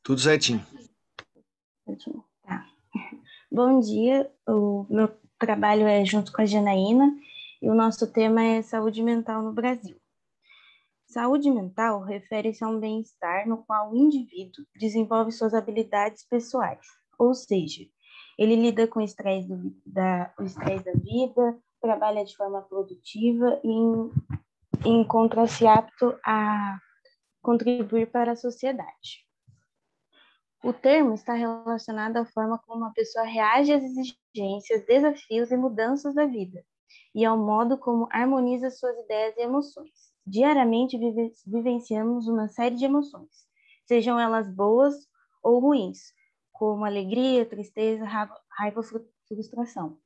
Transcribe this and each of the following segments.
Tudo certinho. Ótimo. Tá. Bom dia, o meu trabalho é junto com a Janaína e o nosso tema é saúde mental no Brasil. Saúde mental refere-se a um bem-estar no qual o indivíduo desenvolve suas habilidades pessoais, ou seja, ele lida com o estresse o estresse da vida, trabalha de forma produtiva e encontra-se apto a contribuir para a sociedade. O termo está relacionado à forma como uma pessoa reage às exigências, desafios e mudanças da vida, e ao modo como harmoniza suas ideias e emoções. Diariamente vivenciamos uma série de emoções, sejam elas boas ou ruins, como alegria, tristeza, raiva, frustração.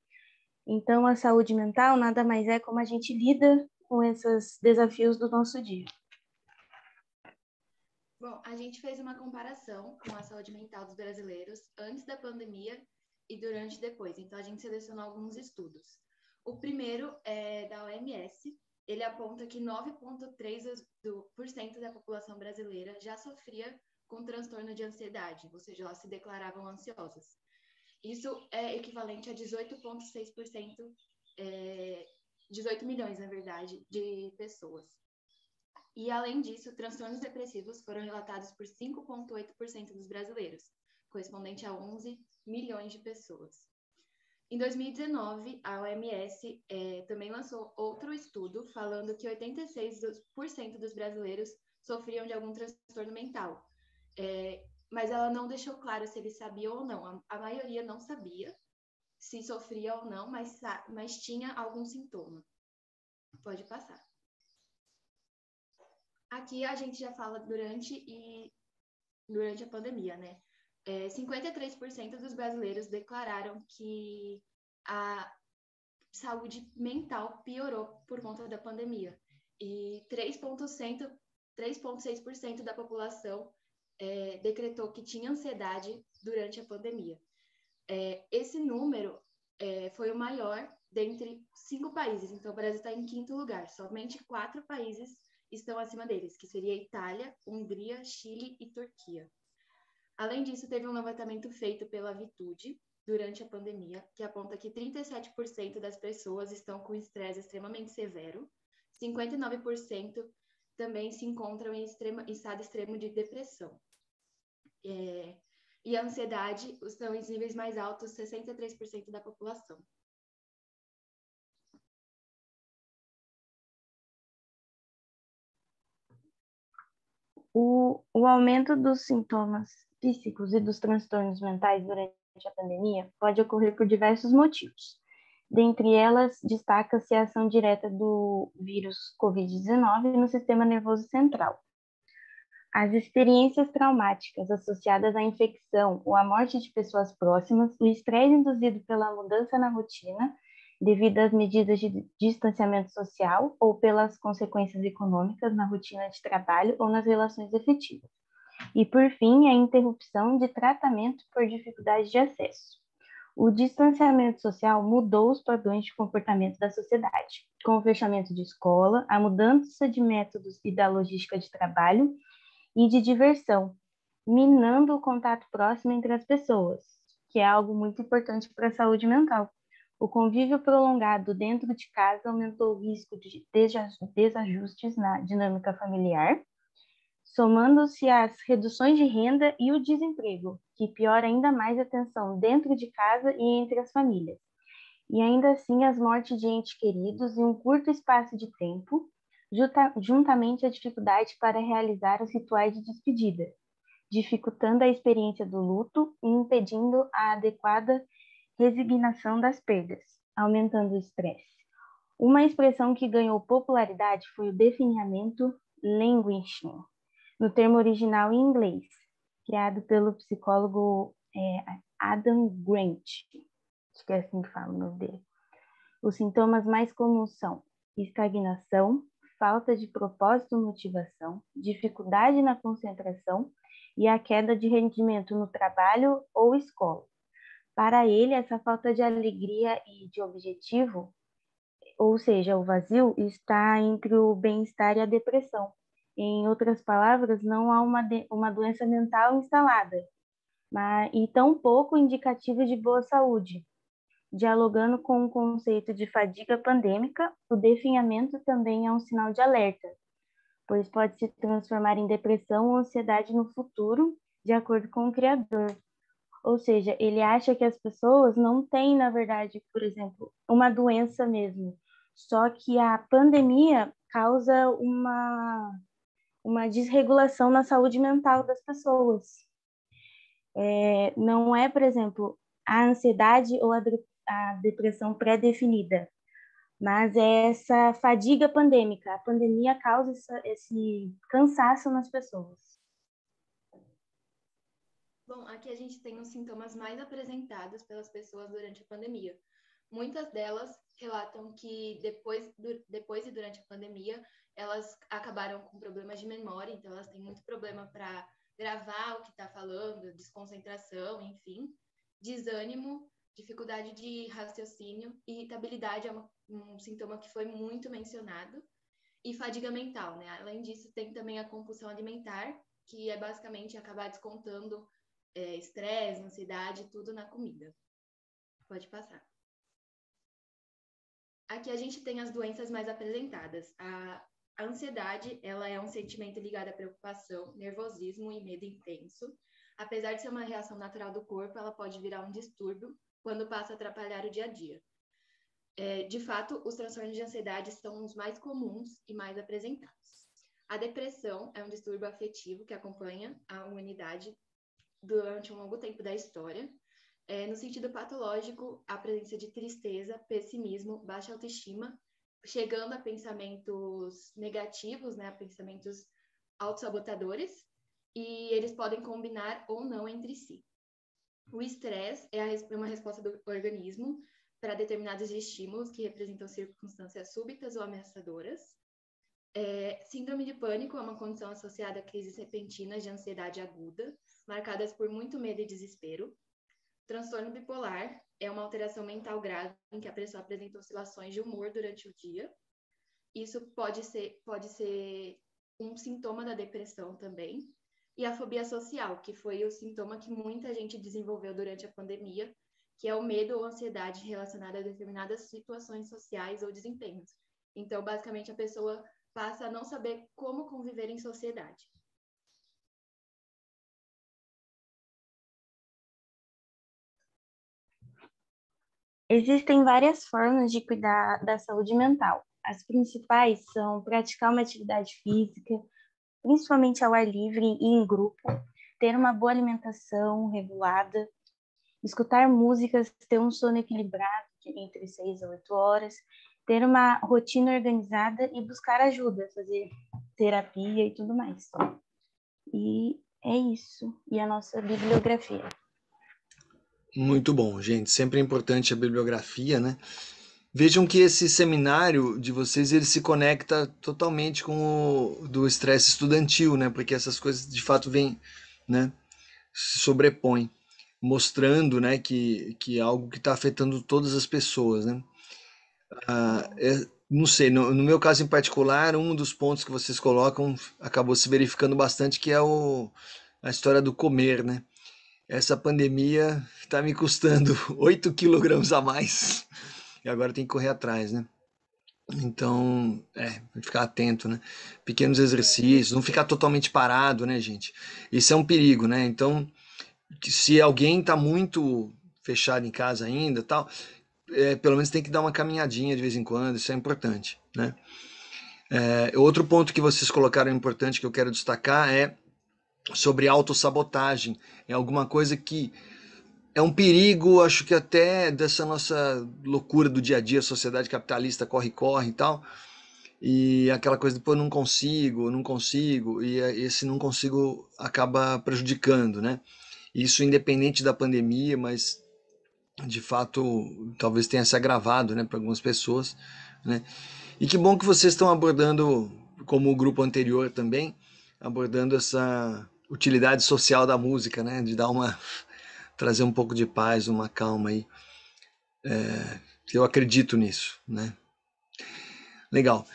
Então, a saúde mental nada mais é como a gente lida com esses desafios do nosso dia. Bom, a gente fez uma comparação com a saúde mental dos brasileiros antes da pandemia e durante e depois. Então, a gente selecionou alguns estudos. O primeiro é da OMS. Ele aponta que 9,3% da população brasileira já sofria com transtorno de ansiedade, ou seja, elas se declaravam ansiosas. Isso é equivalente a 18,6%, 18 milhões, na verdade, de pessoas. E, além disso, transtornos depressivos foram relatados por 5,8% dos brasileiros, correspondente a 11 milhões de pessoas. Em 2019, a OMS também lançou outro estudo falando que 86% dos brasileiros sofriam de algum transtorno mental. Mas ela não deixou claro se eles sabiam ou não. A maioria não sabia se sofria ou não, mas tinha algum sintoma. Pode passar. Aqui a gente já fala durante a pandemia, né? 53% dos brasileiros declararam que a saúde mental piorou por conta da pandemia. E 3,6% da população decretou que tinha ansiedade durante a pandemia. Esse número foi o maior dentre 5 países. Então, o Brasil está em 5º lugar. Somente 4 países estão acima deles, que seria Itália, Hungria, Chile e Turquia. Além disso, teve um levantamento feito pela Vitude durante a pandemia, que aponta que 37% das pessoas estão com estresse extremamente severo, 59% também se encontram em estado extremo de depressão. E a ansiedade estão em níveis mais altos, 63% da população. O aumento dos sintomas físicos e dos transtornos mentais durante a pandemia pode ocorrer por diversos motivos. Dentre elas, destaca-se a ação direta do vírus Covid-19 no sistema nervoso central. As experiências traumáticas associadas à infecção ou à morte de pessoas próximas, o estresse induzido pela mudança na rotina, devido às medidas de distanciamento social ou pelas consequências econômicas na rotina de trabalho ou nas relações efetivas. E, por fim, a interrupção de tratamento por dificuldade de acesso. O distanciamento social mudou os padrões de comportamento da sociedade, com o fechamento de escola, a mudança de métodos e da logística de trabalho e de diversão, minando o contato próximo entre as pessoas, que é algo muito importante para a saúde mental. O convívio prolongado dentro de casa aumentou o risco de desajustes na dinâmica familiar, somando-se às reduções de renda e o desemprego, que piora ainda mais a tensão dentro de casa e entre as famílias. E ainda assim as mortes de entes queridos em um curto espaço de tempo, juntamente à dificuldade para realizar os rituais de despedida, dificultando a experiência do luto e impedindo a adequada resignação das perdas, aumentando o estresse. Uma expressão que ganhou popularidade foi o definhamento languishing, no termo original em inglês, criado pelo psicólogo Adam Grant, acho que é assim que fala o nome dele. Os sintomas mais comuns são estagnação, falta de propósito ou motivação, dificuldade na concentração e a queda de rendimento no trabalho ou escola. Para ele, essa falta de alegria e de objetivo, ou seja, o vazio, está entre o bem-estar e a depressão. Em outras palavras, não há uma doença mental instalada, e tampouco indicativa de boa saúde. Dialogando com o conceito de fadiga pandêmica, o definhamento também é um sinal de alerta, pois pode se transformar em depressão ou ansiedade no futuro, de acordo com o criador. Ou seja, ele acha que as pessoas não têm, na verdade, por exemplo, uma doença mesmo, só que a pandemia causa uma desregulação na saúde mental das pessoas. Não é, por exemplo, a ansiedade ou a depressão pré-definida, mas é essa fadiga pandêmica. A pandemia causa esse cansaço nas pessoas. Bom, aqui a gente tem os sintomas mais apresentados pelas pessoas durante a pandemia. Muitas delas relatam que depois e durante a pandemia, elas acabaram com problemas de memória, então elas têm muito problema para gravar o que está falando, desconcentração, enfim, desânimo, dificuldade de raciocínio, irritabilidade é um sintoma que foi muito mencionado, e fadiga mental, né? Além disso, tem também a compulsão alimentar, que é basicamente acabar descontando estresse, ansiedade, tudo na comida. Pode passar. Aqui a gente tem as doenças mais apresentadas. A ansiedade, ela é um sentimento ligado à preocupação, nervosismo e medo intenso. Apesar de ser uma reação natural do corpo, ela pode virar um distúrbio quando passa a atrapalhar o dia a dia. De fato, os transtornos de ansiedade são os mais comuns e mais apresentados. A depressão é um distúrbio afetivo que acompanha a humanidade durante um longo tempo da história. No sentido patológico, a presença de tristeza, pessimismo, baixa autoestima, chegando a pensamentos negativos, né, a pensamentos autossabotadores, e eles podem combinar ou não entre si. O estresse é uma resposta do organismo para determinados estímulos que representam circunstâncias súbitas ou ameaçadoras. Síndrome de pânico é uma condição associada a crises repentinas de ansiedade aguda, marcadas por muito medo e desespero. Transtorno bipolar é uma alteração mental grave em que a pessoa apresenta oscilações de humor durante o dia. Isso pode ser um sintoma da depressão também. E a fobia social, que foi o sintoma que muita gente desenvolveu durante a pandemia, que é o medo ou ansiedade relacionada a determinadas situações sociais ou desempenhos. Então, basicamente, a pessoa passa a não saber como conviver em sociedade. Existem várias formas de cuidar da saúde mental. As principais são praticar uma atividade física, principalmente ao ar livre e em grupo, ter uma boa alimentação regulada, escutar músicas, ter um sono equilibrado entre 6 a 8 horas, ter uma rotina organizada e buscar ajuda, fazer terapia e tudo mais. E é isso. E a nossa bibliografia. Muito bom, gente. Sempre é importante a bibliografia, né? Vejam que esse seminário de vocês ele se conecta totalmente com o do estresse estudantil, né? Porque essas coisas de fato vêm, né? Se sobrepõem, mostrando, né? Que é algo que está afetando todas as pessoas, né? Não sei, no meu caso em particular, um dos pontos que vocês colocam acabou se verificando bastante, que é a história do comer, né? Essa pandemia está me custando 8 quilogramas a mais e agora tem que correr atrás, né? Então, ficar atento, né? Pequenos exercícios, não ficar totalmente parado, né, gente? Isso é um perigo, né? Então, se alguém está muito fechado em casa ainda, tal, pelo menos tem que dar uma caminhadinha de vez em quando, isso é importante, né? Outro ponto que vocês colocaram importante que eu quero destacar é sobre autossabotagem. É alguma coisa que é um perigo, acho que até dessa nossa loucura do dia a dia, sociedade capitalista corre-corre e tal, e aquela coisa de, pô, não consigo, e esse não consigo acaba prejudicando, né? Isso independente da pandemia, mas de fato talvez tenha se agravado, né, para algumas pessoas, né? E que bom que vocês estão abordando, como o grupo anterior também, abordando essa utilidade social da música, né, de dar trazer um pouco de paz, uma calma aí. Eu acredito nisso, né? Legal.